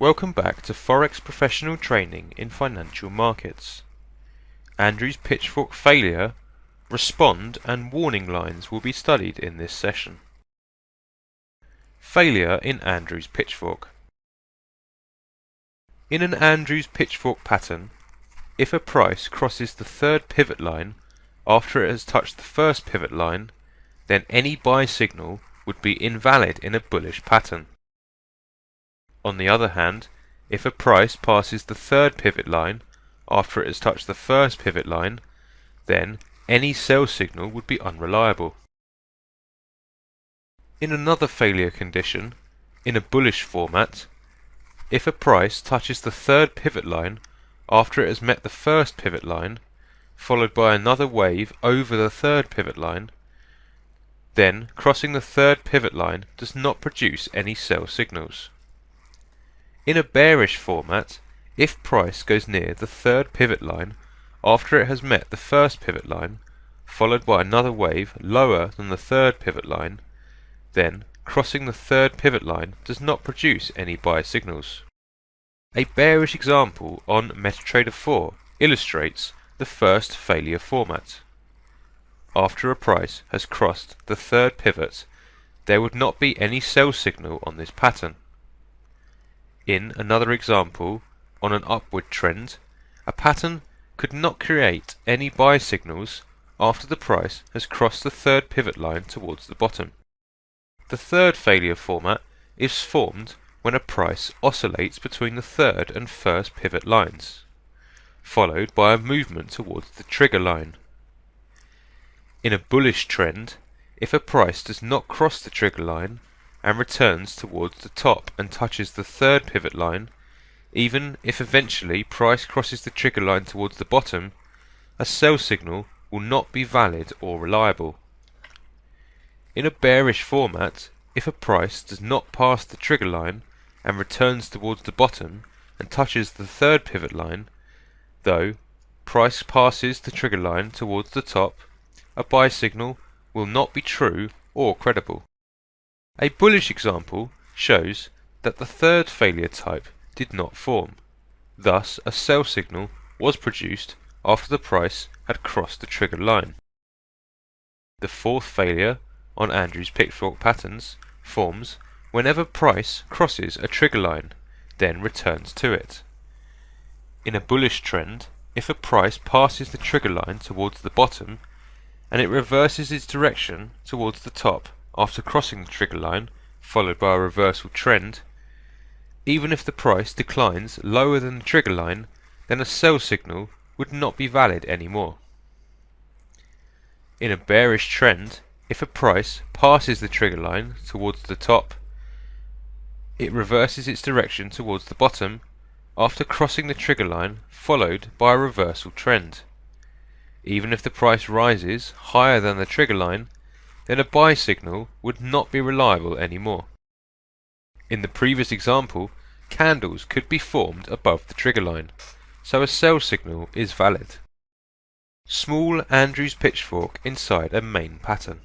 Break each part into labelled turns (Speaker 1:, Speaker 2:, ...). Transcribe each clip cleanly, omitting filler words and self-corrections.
Speaker 1: Welcome back to Forex Professional Training in Financial Markets. Andrew's pitchfork failure, respond and warning lines will be studied in this session. Failure in Andrew's pitchfork. In an Andrew's pitchfork pattern, if a price crosses the third pivot line after it has touched the first pivot line, then any buy signal would be invalid in a bullish pattern. On the other hand, if a price passes the third pivot line after it has touched the first pivot line, then any sell signal would be unreliable. In another failure condition, in a bullish format, if a price touches the third pivot line after it has met the first pivot line, followed by another wave over the third pivot line, then crossing the third pivot line does not produce any sell signals. In a bearish format, if price goes near the third pivot line after it has met the first pivot line, followed by another wave lower than the third pivot line, then crossing the third pivot line does not produce any buy signals. A bearish example on MetaTrader 4 illustrates the first failure format. After a price has crossed the third pivot, there would not be any sell signal on this pattern. In another example, on an upward trend, a pattern could not create any buy signals after the price has crossed the third pivot line towards the bottom. The third failure format is formed when a price oscillates between the third and first pivot lines, followed by a movement towards the trigger line. In a bullish trend, if a price does not cross the trigger line and returns towards the top and touches the third pivot line, even if eventually price crosses the trigger line towards the bottom, a sell signal will not be valid or reliable. In a bearish format, if a price does not pass the trigger line and returns towards the bottom and touches the third pivot line, though price passes the trigger line towards the top, a buy signal will not be true or credible. A bullish example shows that the third failure type did not form. Thus, a sell signal was produced after the price had crossed the trigger line. The fourth failure on Andrew's pitchfork patterns forms whenever price crosses a trigger line, then returns to it. In a bullish trend, if a price passes the trigger line towards the bottom and it reverses its direction towards the top after crossing the trigger line, followed by a reversal trend, even if the price declines lower than the trigger line, then a sell signal would not be valid anymore. In a bearish trend, if a price passes the trigger line towards the top, it reverses its direction towards the bottom after crossing the trigger line, followed by a reversal trend. Even if the price rises higher than the trigger line, then a buy signal would not be reliable anymore. In the previous example, candles could be formed above the trigger line, so a sell signal is valid. Small Andrew's pitchfork inside a main pattern.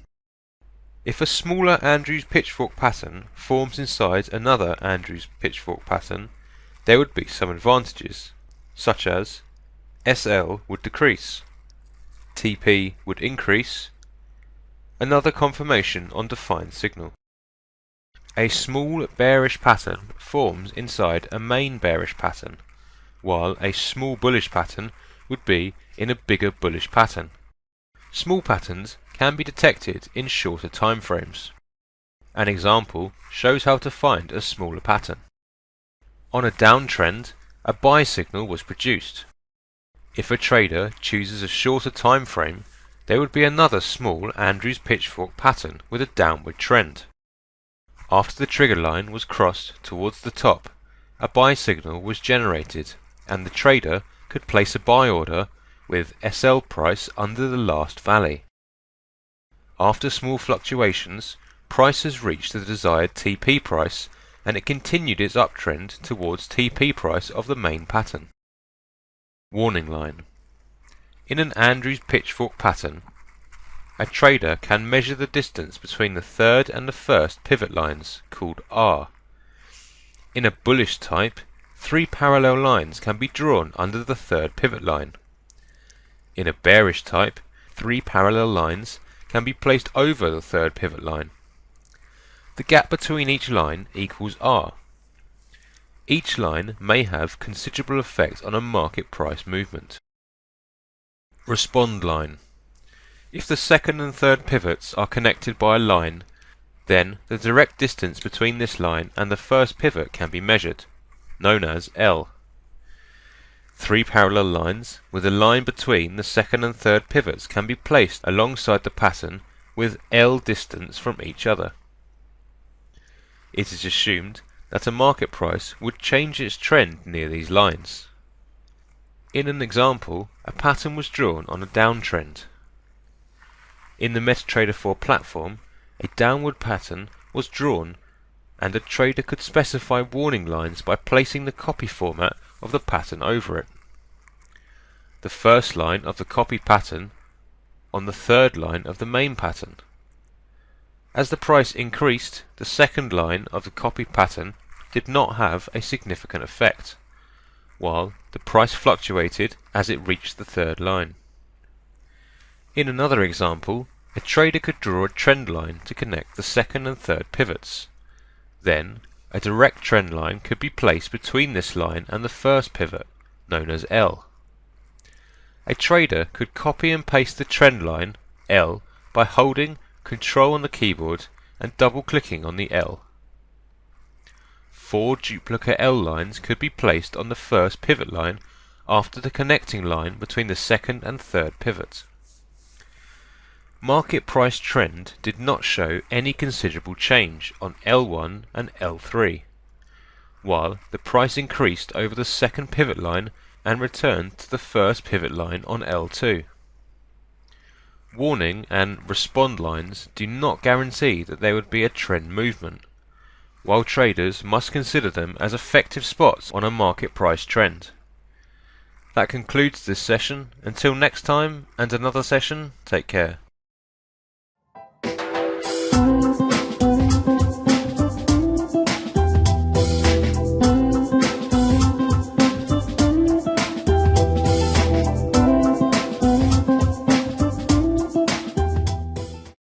Speaker 1: If a smaller Andrew's pitchfork pattern forms inside another Andrew's pitchfork pattern, there would be some advantages, such as SL would decrease, TP would increase, another confirmation on defined signal. A small bearish pattern forms inside a main bearish pattern, while a small bullish pattern would be in a bigger bullish pattern. Small patterns can be detected in shorter time frames. An example shows how to find a smaller pattern. On a downtrend, a buy signal was produced. If a trader chooses a shorter time frame, there would be another small Andrew's pitchfork pattern with a downward trend. After the trigger line was crossed towards the top, a buy signal was generated and the trader could place a buy order with SL price under the last valley. After small fluctuations, price has reached the desired TP price and it continued its uptrend towards TP price of the main pattern. Warning line. In an Andrew's pitchfork pattern, a trader can measure the distance between the third and the first pivot lines, called R. In a bullish type, 3 parallel lines can be drawn under the third pivot line. In a bearish type, 3 parallel lines can be placed over the third pivot line. The gap between each line equals R. Each line may have considerable effect on a market price movement. Respond line. If the second and third pivots are connected by a line, then the direct distance between this line and the first pivot can be measured, known as L. 3 parallel lines with a line between the second and third pivots can be placed alongside the pattern with L distance from each other. It is assumed that a market price would change its trend near these lines. In an example, a pattern was drawn on a downtrend. In the MetaTrader 4 platform, a downward pattern was drawn and a trader could specify warning lines by placing the copy format of the pattern over it. The first line of the copy pattern on the third line of the main pattern. As the price increased, the second line of the copy pattern did not have a significant effect, while the price fluctuated as it reached the third line. In another example, a trader could draw a trend line to connect the second and third pivots. Then, a direct trend line could be placed between this line and the first pivot, known as L. A trader could copy and paste the trend line, L, by holding Control on the keyboard and double-clicking on the L. 4 duplicate L lines could be placed on the first pivot line after the connecting line between the second and third pivot. Market price trend did not show any considerable change on L1 and L3, while the price increased over the second pivot line and returned to the first pivot line on L2. Warning and respond lines do not guarantee that there would be a trend movement, while traders must consider them as effective spots on a market price trend. That concludes this session. Until next time and another session, take care.